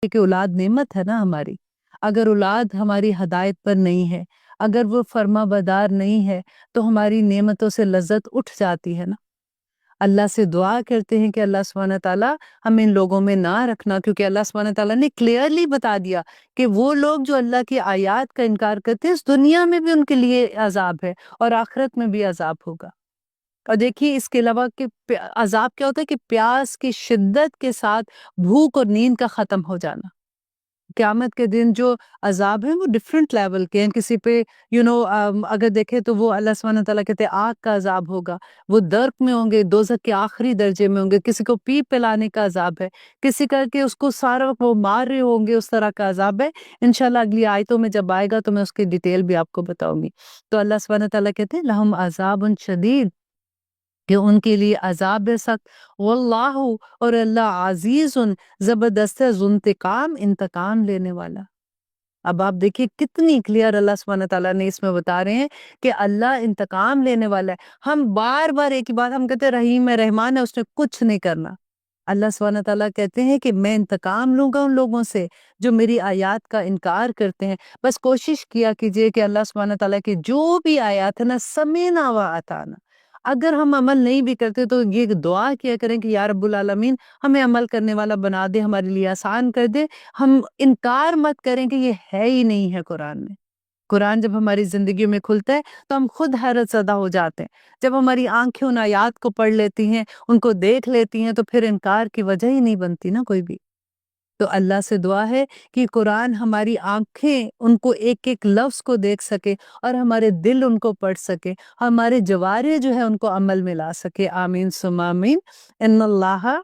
کہ اولاد نعمت ہے نا ہماری. اگر اولاد ہماری ہدایت پر نہیں ہے، اگر وہ فرما بردار نہیں ہے تو ہماری نعمتوں سے لذت اٹھ جاتی ہے نا. اللہ سے دعا کرتے ہیں کہ اللہ سبحانہ تعالیٰ ہمیں ان لوگوں میں نہ رکھنا، کیونکہ اللہ سبحانہ تعالیٰ نے کلیئرلی بتا دیا کہ وہ لوگ جو اللہ کی آیات کا انکار کرتے ہیں اس دنیا میں بھی ان کے لیے عذاب ہے اور آخرت میں بھی عذاب ہوگا. اور دیکھیے اس کے علاوہ کہ عذاب کیا ہوتا ہے کہ پیاس کی شدت کے ساتھ بھوک اور نیند کا ختم ہو جانا. قیامت کے دن جو عذاب ہیں وہ ڈیفرنٹ لیول کے ہیں. کسی پہ اگر دیکھیں تو وہ اللہ سبحانہ تعالیٰ کہتے ہیں آگ کا عذاب ہوگا، وہ درک میں ہوں گے، دوزخ کے آخری درجے میں ہوں گے. کسی کو پیپ پلانے کا عذاب ہے، کسی کر کے اس کو سارا وقت وہ مار رہے ہوں گے، اس طرح کا عذاب ہے. انشاءاللہ اگلی آیتوں میں جب آئے گا تو میں اس کی ڈیٹیل بھی آپ کو بتاؤں گی. تو اللہ سبحانہ تعالیٰ کہتے ہیں لہم عذاب شدید، کہ ان کے لیے عذاب ہے سخت. واللہ، اور اللہ عزیز زبردست ہے، ذو انتقام لینے والا. اب آپ دیکھیے کتنی کلیئر اللہ سبحانہ تعالیٰ نے اس میں بتا رہے ہیں کہ اللہ انتقام لینے والا ہے. ہم بار بار ایک ہی بات ہم کہتے ہیں رحیم ہے، رحمان ہے، اس نے کچھ نہیں کرنا. اللہ سبحانہ تعالیٰ کہتے ہیں کہ میں انتقام لوں گا ان لوگوں سے جو میری آیات کا انکار کرتے ہیں. بس کوشش کیا کیجئے کہ اللہ سبحانہ تعالیٰ کی جو بھی آیات ہے نا سمینا و اطعنا، اگر ہم عمل نہیں بھی کرتے تو یہ دعا کیا کریں کہ یا رب العالمین ہمیں عمل کرنے والا بنا دے، ہمارے لیے آسان کر دے. ہم انکار مت کریں کہ یہ ہے ہی نہیں ہے قرآن میں. قرآن جب ہماری زندگیوں میں کھلتا ہے تو ہم خود حیرت زدہ ہو جاتے ہیں. جب ہماری آنکھیں ان آیات کو پڑھ لیتی ہیں، ان کو دیکھ لیتی ہیں، تو پھر انکار کی وجہ ہی نہیں بنتی نا کوئی بھی. تو اللہ سے دعا ہے کہ قرآن ہماری آنکھیں ان کو ایک ایک لفظ کو دیکھ سکے اور ہمارے دل ان کو پڑھ سکے، ہمارے جوارے جو ہے ان کو عمل میں لا سکے. آمین ثم آمین. ان اللہ،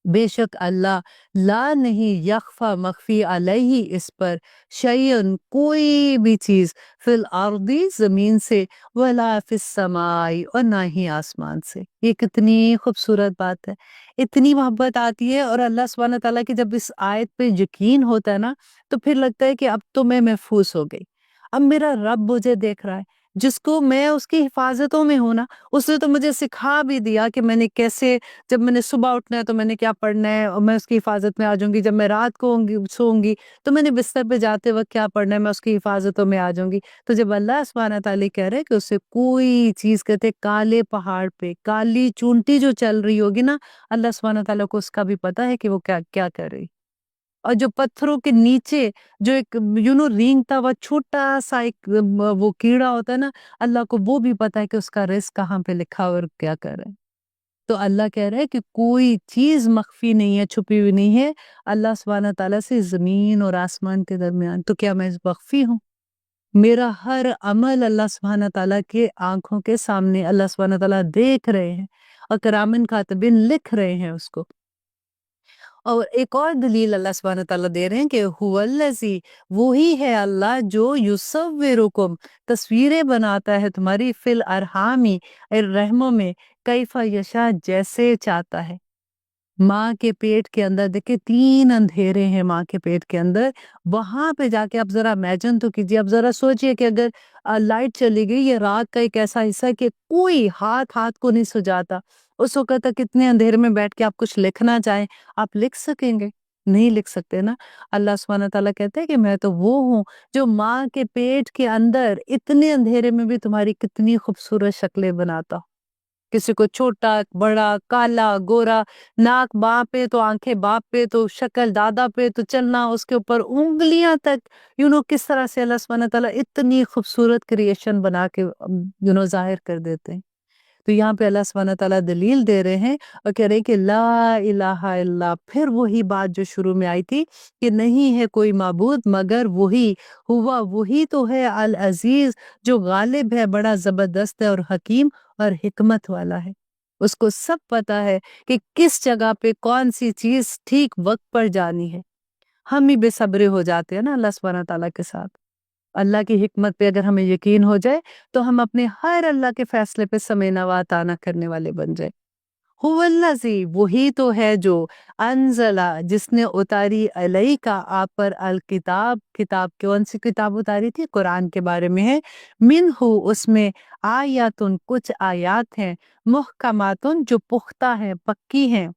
بے شک اللہ، لا نہیں، یخفا مخفی علیہ اس پر، شیئن کوئی بھی چیز، فی الارضی زمین سے، ولا فی السماء اور نہ ہی آسمان سے. یہ کتنی خوبصورت بات ہے، اتنی محبت آتی ہے. اور اللہ سبحانہ تعالیٰ کی جب اس آیت پہ یقین ہوتا ہے نا تو پھر لگتا ہے کہ اب تو میں محفوظ ہو گئی، اب میرا رب مجھے دیکھ رہا ہے. جس کو میں اس کی حفاظتوں میں ہوں نا، اس نے تو مجھے سکھا بھی دیا کہ میں نے کیسے، جب میں نے صبح اٹھنا ہے تو میں نے کیا پڑھنا ہے اور میں اس کی حفاظت میں آ جاؤں گی. جب میں رات کو سوؤں گی تو میں نے بستر پہ جاتے وقت کیا پڑھنا ہے، میں اس کی حفاظتوں میں آ جاؤں گی. تو جب اللہ سبحانہ تعالیٰ کہہ رہے کہ اس سے کوئی چیز، کہتے کالے پہاڑ پہ کالی چونٹی جو چل رہی ہوگی نا، اللہ سبحانہ تعالیٰ کو اس کا بھی پتا ہے کہ وہ کیا کیا کر رہی. اور جو پتھروں کے نیچے جو ایک رینگتا ہوا چھوٹا سا ایک وہ کیڑا ہوتا ہے نا، اللہ کو وہ بھی پتا ہے کہ اس کا رزق کہاں پہ لکھا اور کیا کر رہا ہے. تو اللہ کہہ رہا ہے کہ کوئی چیز مخفی نہیں ہے، چھپی ہوئی نہیں ہے اللہ سبحانہ تعالیٰ سے زمین اور آسمان کے درمیان. تو کیا میں مخفی ہوں؟ میرا ہر عمل اللہ سبحانہ تعالیٰ کے آنکھوں کے سامنے اللہ سبحانہ تعالیٰ دیکھ رہے ہیں اور کرامن کاتبین لکھ رہے ہیں اس کو. اور ایک اور دلیل اللہ سبحانہ تعالیٰ دے رہے ہیں کہ هو الذی، وہی ہے اللہ جو یصورکم، تصویریں بناتا ہے تمہاری، فی الارحامی، رحموں میں، کیف یشاء، جیسے چاہتا ہے. ماں کے پیٹ کے اندر دیکھیں 3 اندھیرے ہیں ماں کے پیٹ کے اندر، وہاں پہ جا کے آپ ذرا امیجن تو کیجیے، اب ذرا سوچئے کہ اگر لائٹ چلی گئی، یہ رات کا ایک ایسا حصہ ہے کہ کوئی ہاتھ کو نہیں سجاتا، اس وقت تک اتنے اندھیرے میں بیٹھ کے آپ کچھ لکھنا چاہیں، آپ لکھ سکیں گے؟ نہیں لکھ سکتے نا. اللہ سبحانہ تعالیٰ کہتے ہیں کہ میں تو وہ ہوں جو ماں کے پیٹ کے اندر اتنے اندھیرے میں بھی تمہاری کتنی خوبصورت شکلیں بناتا ہوں. کسی کو چھوٹا، بڑا، کالا، گورا، ناک ماں پہ تو آنکھیں باپ پہ تو شکل دادا پہ تو چلنا اس کے اوپر انگلیاں تک، کس طرح سے اللہ سبحانہ تعالیٰ اتنی خوبصورت کریشن بنا کے ظاہر کر دیتے ہیں. تو یہاں پہ اللہ سبحانہ تعالیٰ دلیل دے رہے ہیں اور کہہ رہے ہیں کہ لا الہ الا، پھر وہی بات جو شروع میں آئی تھی کہ نہیں ہے کوئی معبود مگر وہی، ہوا وہی تو ہے العزیز، جو غالب ہے، بڑا زبردست ہے، اور حکیم اور حکمت والا ہے. اس کو سب پتا ہے کہ کس جگہ پہ کون سی چیز ٹھیک وقت پر جانی ہے. ہم ہی بے صبرے ہو جاتے ہیں نا اللہ سبحانہ تعالیٰ کے ساتھ. اللہ کی حکمت پہ اگر ہمیں یقین ہو جائے تو ہم اپنے ہر اللہ کے فیصلے پہ سمینا و اطاعنا کرنے والے بن جائے. هو الذی، وہی تو ہے جو انزلہ، جس نے اتاری علیک، آپ پر، الکتاب، کتاب، کون سی کتاب اتاری تھی؟ قرآن کے بارے میں ہے. منہ، اس میں، آیاتن، کچھ آیات ہیں، محکماتن، جو پختہ ہیں، پکی ہیں،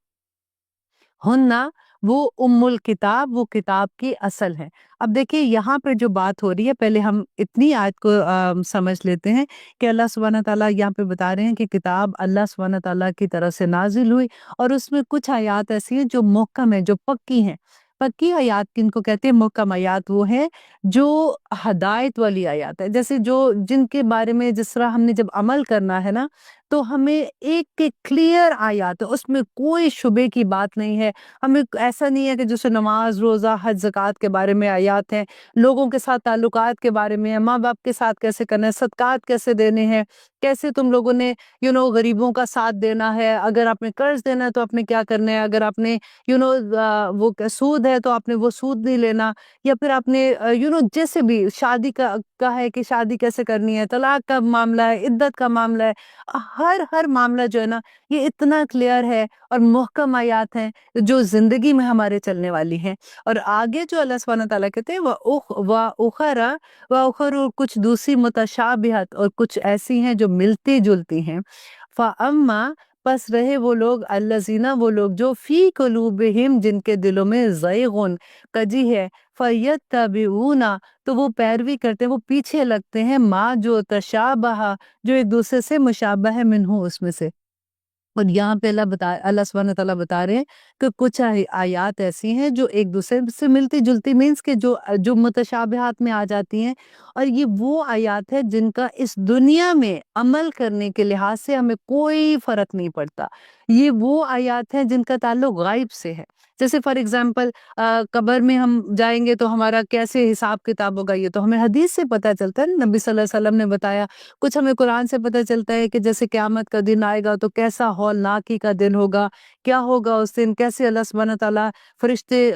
ہننا، وہ ام الکتاب، وہ کتاب کی اصل ہے۔ اب دیکھیے یہاں پہ جو بات ہو رہی ہے، پہلے ہم اتنی آیت کو سمجھ لیتے ہیں کہ اللہ سبحانہ تعالیٰ یہاں پہ بتا رہے ہیں کہ کتاب اللہ سبحانہ تعالیٰ کی طرف سے نازل ہوئی، اور اس میں کچھ آیات ایسی ہیں جو محکم ہیں، جو پکی ہیں۔ پکی آیات کن کو کہتے ہیں؟ محکم آیات وہ ہیں جو ہدایت والی آیات ہے، جیسے جن کے بارے میں جس طرح ہم نے جب عمل کرنا ہے نا، تو ہمیں ایک کلیئر آیات ہے، اس میں کوئی شبے کی بات نہیں ہے۔ ہمیں ایسا نہیں ہے کہ جیسے نماز، روزہ، حج، زکوٰۃ کے بارے میں آیات ہیں، لوگوں کے ساتھ تعلقات کے بارے میں ہے، ماں باپ کے ساتھ کیسے کرنا ہے، صدقات کیسے دینے ہیں، کیسے تم لوگوں نے غریبوں کا ساتھ دینا ہے، اگر آپ نے قرض دینا ہے تو آپ نے کیا کرنا ہے، اگر آپ نے وہ سود ہے تو آپ نے وہ سود نہیں لینا، یا پھر آپ نے جیسے بھی شادی کا ہے کہ شادی کیسے کرنی ہے، طلاق کا معاملہ ہے، عدت کا معاملہ ہے، ہر معاملہ جو ہے نا یہ اتنا کلیئر ہے اور محکم آیات ہیں جو زندگی میں ہمارے چلنے والی ہیں۔ اور آگے جو اللہ سبحانہ تعالیٰ کہتے ہیں وَأُخَرُ، کچھ دوسری متشابہات، اور کچھ ایسی ہیں جو ملتی جلتی ہیں۔ فَأَمَّا، پس رہے وہ لوگ، الذین، وہ لوگ جو فی قلوبہم، جن کے دلوں میں زیغن، کجی ہے، فَيَتَّبِعُونَ، تو وہ پیروی کرتے ہیں، وہ پیچھے لگتے ہیں، ما، جو تشابہ، جو ایک دوسرے سے مشابہ ہے، منہو، اس میں سے۔ اور یہاں پہ اللہ سبحانہ تعالیٰ بتا رہے ہیں کہ کچھ آیات ایسی ہیں جو ایک دوسرے سے ملتی جلتی، مینس کہ جو متشابہات میں آ جاتی ہیں، اور یہ وہ آیات ہے جن کا اس دنیا میں عمل کرنے کے لحاظ سے ہمیں کوئی فرق نہیں پڑتا۔ یہ وہ آیات ہیں جن کا تعلق غائب سے ہے، جیسے فار ایگزامپل قبر میں ہم جائیں گے تو ہمارا کیسے حساب کتاب ہوگا، یہ تو ہمیں حدیث سے پتہ چلتا ہے، نبی صلی اللہ علیہ وسلم نے بتایا۔ کچھ ہمیں قرآن سے پتہ چلتا ہے کہ جیسے قیامت کا دن آئے گا تو کیسا ہولناکی کا دن ہوگا، کیا ہوگا اس دن، کیسے اللہ سبحانہ تعالیٰ فرشتے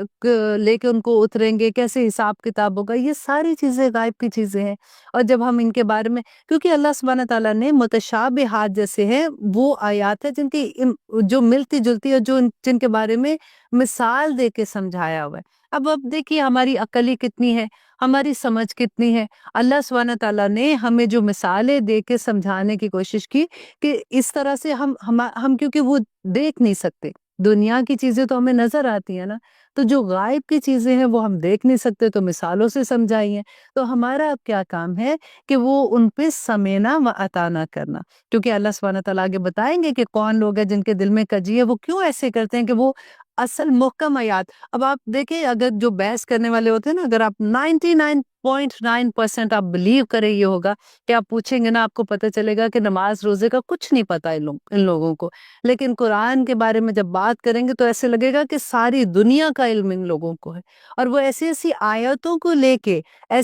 لے کے ان کو اتریں گے، کیسے حساب کتاب ہوگا، یہ ساری چیزیں غائب کی چیزیں ہیں۔ اور جب ہم ان کے بارے میں، کیونکہ اللہ سبحانہ تعالیٰ نے متشابہات جیسے ہیں وہ آیات ہیں جن کی جو ملتی جلتی ہے، جن کے بارے میں مثال دے کے سمجھایا ہوا ہے۔ اب دیکھیے ہماری عقل ہی کتنی ہے، ہماری سمجھ کتنی ہے۔ اللہ سبحانہ تعالیٰ نے ہمیں جو مثالیں دے کے سمجھانے کی کوشش کی کہ اس طرح سے ہم کیونکہ وہ دیکھ نہیں سکتے، دنیا کی چیزیں تو ہمیں نظر آتی ہیں نا، تو جو غائب کی چیزیں ہیں وہ ہم دیکھ نہیں سکتے، تو مثالوں سے سمجھائی ہیں۔ تو ہمارا اب کیا کام ہے کہ وہ ان پہ سمینا و اطاعنا کرنا، کیونکہ اللہ سبحانہ تعالیٰ آگے بتائیں گے کہ کون لوگ ہیں جن کے دل میں کجی ہے، وہ کیوں ایسے کرتے ہیں کہ وہ اصل محکم آیات۔ اب آپ دیکھیں، اگر جو بحث کرنے والے ہوتے ہیں نا، اگر آپ 99.9% آپ بلیو کریں، یہ ہوگا کہ آپ پوچھیں گے نا، آپ کو پتہ چلے گا کہ نماز روزے کا کچھ نہیں پتا ان لوگوں کو، لیکن قرآن کے بارے میں جب بات کریں گے تو ایسے لگے گا کہ ساری دنیا کا علم ان لوگوں کو ہے، اور وہ ایسی آیتوں کو لے کے،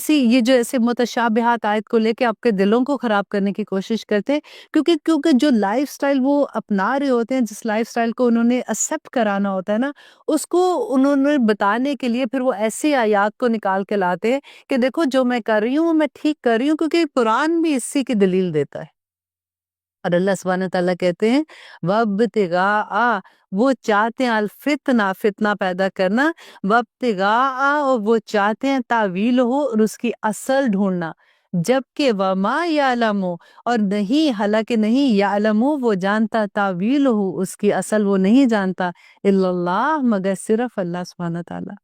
یہ جو ایسے متشابہات آیت کو لے کے آپ کے دلوں کو خراب کرنے کی کوشش کرتے ہیں، کیونکہ جو لائف سٹائل وہ اپنا رہے ہوتے ہیں، جس لائف سٹائل کو انہوں نے ایکسیپٹ کرانا ہوتا ہے نا، اس کو انہوں نے بتانے کے لیے پھر وہ ایسی آیات کو نکال کے لاتے ہیں کہ دیکھو جو میں کر رہی ہوں وہ میں ٹھیک کر رہی ہوں، کیونکہ قرآن بھی اسی کی دلیل دیتا ہے۔ اور اللہ سبحانہ تعالیٰ کہتے ہیں وَابْتِغَاءَ، وہ چاہتے ہیں الفتنہ، فتنہ پیدا کرنا، وَابْتِغَاءَ، اور وہ چاہتے ہیں تعویل ہو، اور اس کی اصل ڈھونڈنا، جبکہ وَمَا يَعْلَمُ، اور نہیں، حالانکہ نہیں، يَعْلَمُ، وہ جانتا، تعویل ہو، اس کی اصل وہ نہیں جانتا، الا اللہ، مگر صرف اللہ سبحانہ تعالیٰ۔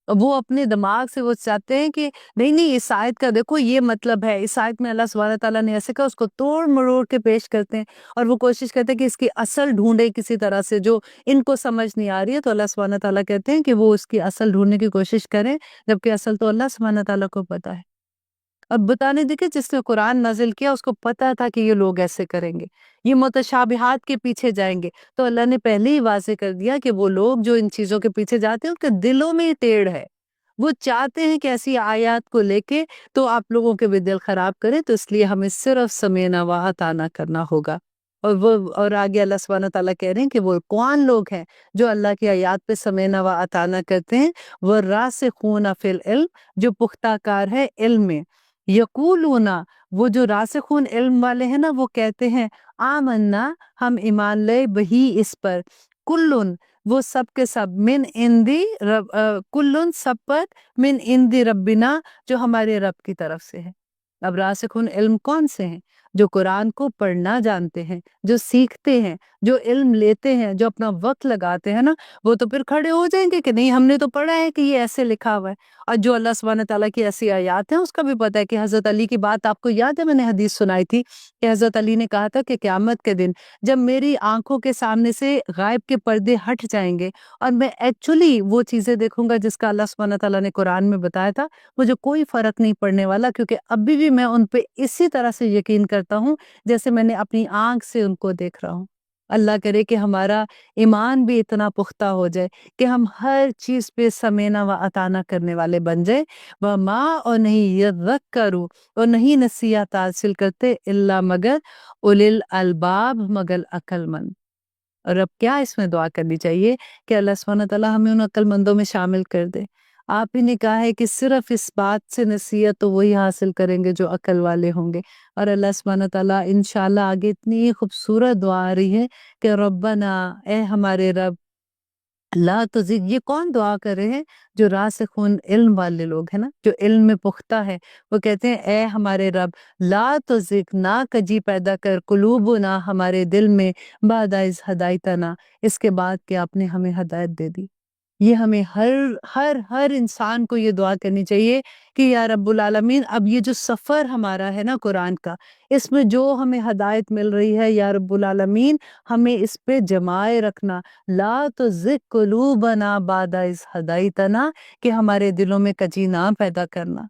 وہ اپنے دماغ سے وہ چاہتے ہیں کہ نہیں اس آیت کا دیکھو یہ مطلب ہے، اس آیت میں اللہ سبحانہ تعالیٰ نے ایسے کہا، اس کو توڑ مروڑ کے پیش کرتے ہیں، اور وہ کوشش کرتے ہیں کہ اس کی اصل ڈھونڈے کسی طرح سے، جو ان کو سمجھ نہیں آ رہی ہے، تو اللہ سبحانہ تعالیٰ کہتے ہیں کہ وہ اس کی اصل ڈھونڈنے کی کوشش کریں، جبکہ اصل تو اللہ سبحانہ تعالیٰ کو پتا ہے۔ اب بتانے دیکھیں، جس نے قرآن نازل کیا اس کو پتا تھا کہ یہ لوگ ایسے کریں گے، یہ متشابہات کے پیچھے جائیں گے، تو اللہ نے پہلے ہی واضح کر دیا کہ وہ لوگ جو ان چیزوں کے پیچھے جاتے ہیں ان کے دلوں میں ٹیڑھ ہے، وہ چاہتے ہیں کہ ایسی آیات کو لے کے تو آپ لوگوں کے بھی دل خراب کریں، تو اس لیے ہمیں صرف سمینا و اطاعنا کرنا ہوگا۔ اور آگے اللہ سبحانہ تعالیٰ کہہ رہے ہیں کہ وہ کون لوگ ہیں جو اللہ کی آیات پہ سمینا و اطاعنا کرتے ہیں، وہ راسخون فی العلم، جو پختہ کار ہے علم میں، یقولون، وہ جو راسخون علم والے ہیں نا، وہ کہتے ہیں آمنا، ہم ایمان لے، بہی، اس پر، کلن، وہ سب کے سب، من اندی رب، کلن، سب پر، من اندی ربنا، جو ہمارے رب کی طرف سے ہے۔ اب راسخون علم کون سے ہیں؟ جو قرآن کو پڑھنا جانتے ہیں، جو سیکھتے ہیں، جو علم لیتے ہیں، جو اپنا وقت لگاتے ہیں نا، وہ تو پھر کھڑے ہو جائیں گے کہ نہیں ہم نے تو پڑھا ہے کہ یہ ایسے لکھا ہوا ہے۔ اور جو اللہ سبحانہ تعالیٰ کی ایسی آیات ہیں اس کا بھی پتہ ہے کہ حضرت علی کی بات آپ کو یاد ہے، میں نے حدیث سنائی تھی کہ حضرت علی نے کہا تھا کہ قیامت کے دن جب میری آنکھوں کے سامنے سے غائب کے پردے ہٹ جائیں گے اور میں ایکچولی وہ چیزیں دیکھوں گا جس کا اللہ سبحانہ تعالیٰ نے قرآن میں بتایا تھا، مجھے کوئی فرق نہیں پڑنے والا، کیونکہ ابھی بھی میں ان پہ اسی طرح سے یقین کرتا ہوں جیسے میں نے اپنی آنکھ سے ان کو دیکھ رہا ہوں۔ اللہ کرے کہ ہمارا ایمان بھی اتنا پختہ ہو جائے کہ ہم ہر چیز پہ سمینا و اطانا کرنے والے بن جائیں، وَمَا اور نہیں یذکروا اور نہیں نصیحت حاصل کرتے الا مگر اولی الالباب مگر عقل مند۔ اور اب کیا اس میں دعا کرنی چاہیے کہ اللہ سبحانہ تعالیٰ ہمیں ان عقل مندوں میں شامل کر دے۔ آپ ہی نے کہا ہے کہ صرف اس بات سے نصیحت تو وہی حاصل کریں گے جو عقل والے ہوں گے۔ اور اللہ سبحانہ تعالیٰ انشاءاللہ آگے اتنی خوبصورت دعا آ رہی ہے کہ ربنا اے ہمارے رب لا تزغ، یہ کون دعا کر رہے ہیں؟ جو راسخون علم والے لوگ ہیں نا، جو علم میں پختہ ہے، وہ کہتے ہیں اے ہمارے رب لا تزغ، نہ کجی پیدا کر قلوبنا ہمارے دل میں بعد اذ ہدایتنا، اس کے بعد کہ آپ نے ہمیں ہدایت دے دی۔ یہ ہمیں ہر ہر ہر انسان کو یہ دعا کرنی چاہیے کہ یا رب العالمین اب یہ جو سفر ہمارا ہے نا قرآن کا، اس میں جو ہمیں ہدایت مل رہی ہے یا رب العالمین ہمیں اس پہ جمائے رکھنا، لا تزغ قلوبنا بعد اذ ہدایتنا، کہ ہمارے دلوں میں کجی نہ پیدا کرنا۔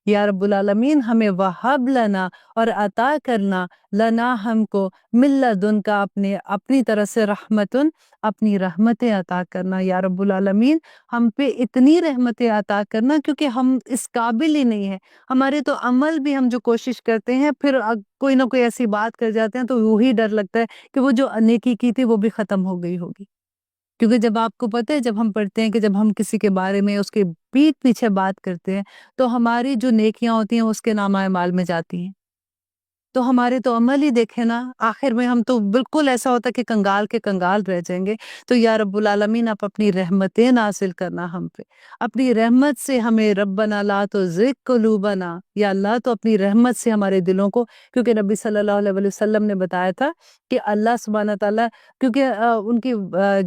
یا رب العالمین ہمیں وہب لنا اور عطا کرنا، لنا ہم کو من لدن کا اپنی طرح سے رحمتن، اپنی رحمتیں عطا کرنا۔ یا رب العالمین ہم پہ اتنی رحمتیں عطا کرنا کیونکہ ہم اس قابل ہی نہیں ہیں، ہمارے تو عمل بھی ہم جو کوشش کرتے ہیں پھر کوئی نہ کوئی ایسی بات کر جاتے ہیں تو وہی ڈر لگتا ہے کہ وہ جو نیکی کی تھی وہ بھی ختم ہو گئی ہوگی۔ کیونکہ جب آپ کو پتہ ہے جب ہم پڑھتے ہیں کہ جب ہم کسی کے بارے میں اس کے پیٹھ پیچھے بات کرتے ہیں تو ہماری جو نیکیاں ہوتی ہیں اس کے نامہ اعمال میں جاتی ہیں، تو ہمارے تو عمل ہی دیکھے نا، آخر میں ہم تو بالکل ایسا ہوتا ہے کہ کنگال کے کنگال رہ جائیں گے۔ تو یا رب العالمین آپ اپنی رحمتیں نازل کرنا ہم پہ، اپنی رحمت سے ہمیں ربنا لا تزغ قلوبنا، یا اللہ تو اپنی رحمت سے ہمارے دلوں کو، کیونکہ نبی صلی اللہ علیہ وسلم نے بتایا تھا کہ اللہ سبحانہ تعالیٰ، کیونکہ ان کی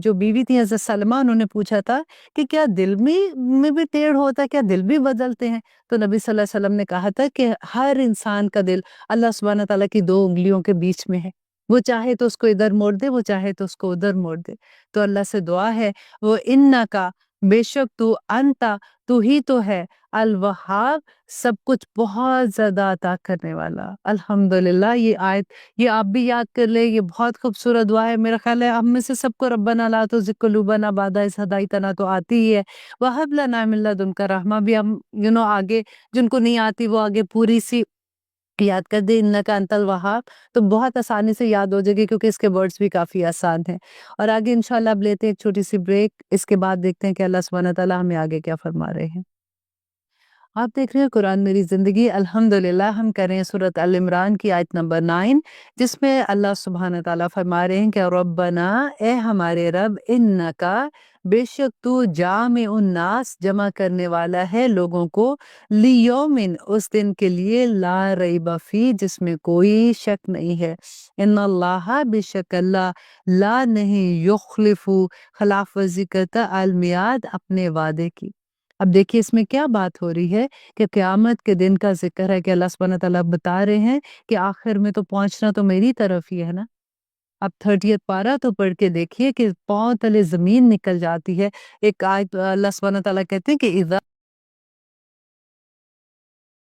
جو بیوی تھی حضرت سلمہ، انہوں نے پوچھا تھا کہ کیا دل میں بھی ٹیڑھ ہوتا ہے، کیا دل بھی بدلتے ہیں؟ تو نبی صلی اللہ علیہ وسلم نے کہا تھا کہ ہر انسان کا دل اللہ سبحانہ تعالیٰ کی 2 انگلیوں کے بیچ میں ہے، وہ چاہے تو اس کو ادھر موڑ دے، وہ چاہے تو اس کو ادھر موڑ دے۔ تو اللہ سے دعا ہے وہ انکا، بے شک تو انتا، تو ہی تو ہے الوہاب، سب کچھ بہت زیادہ عطا کرنے والا۔ الحمدللہ یہ آیت یہ آپ بھی یاد کر لیں، یہ بہت خوبصورت دعا ہے۔ میرا خیال ہے ہم میں سے سب کو ربنا لا تزغ قلوبنا بعد اذ ہدایتنا تو آتی ہی ہے، وہب لنا من لدنک رحمہ بھی ہم آگے جن کو نہیں آتی وہ آگے پوری سی یاد کر دے، انکا انت الوہاب، تو بہت آسانی سے یاد ہو جائے گی کیونکہ اس کے ورڈز بھی کافی آسان ہیں۔ اور آگے انشاءاللہ اب لیتے ہیں ایک چھوٹی سی بریک، اس کے بعد دیکھتے ہیں کہ اللہ سبحانہ تعالیٰ ہمیں آگے کیا فرما رہے ہیں۔ آپ دیکھ رہے ہیں قرآن میری زندگی، الحمدللہ ہم کر رہے ہیں سورۃ ال عمران کی آیت نمبر 9، جس میں اللہ سبحانہ تعالیٰ فرما رہے ہیں کہ ربنا اے ہمارے رب انکا، بے شک تو جامع الناس، جمع کرنے والا ہے لوگوں کو، لیومن، اس دن کے لیے، لا ریب فی، جس میں کوئی شک نہیں ہے، ان اللہ، بے شک اللہ، لا نہیں، یخلف، خلاف ورزی کرتا، المیعاد، اپنے وعدے کی۔ اب دیکھیے اس میں کیا بات ہو رہی ہے کہ قیامت کے دن کا ذکر ہے کہ اللہ سبحانہ تعالیٰ بتا رہے ہیں کہ آخر میں تو پہنچنا تو میری طرف ہی ہے نا۔ اب 30 پارہ تو پڑھ کے دیکھیے کہ پاؤں تلے زمین نکل جاتی ہے۔ ایک آیت اللہ سبحانہ تعالیٰ کہتے ہیں کہ اذا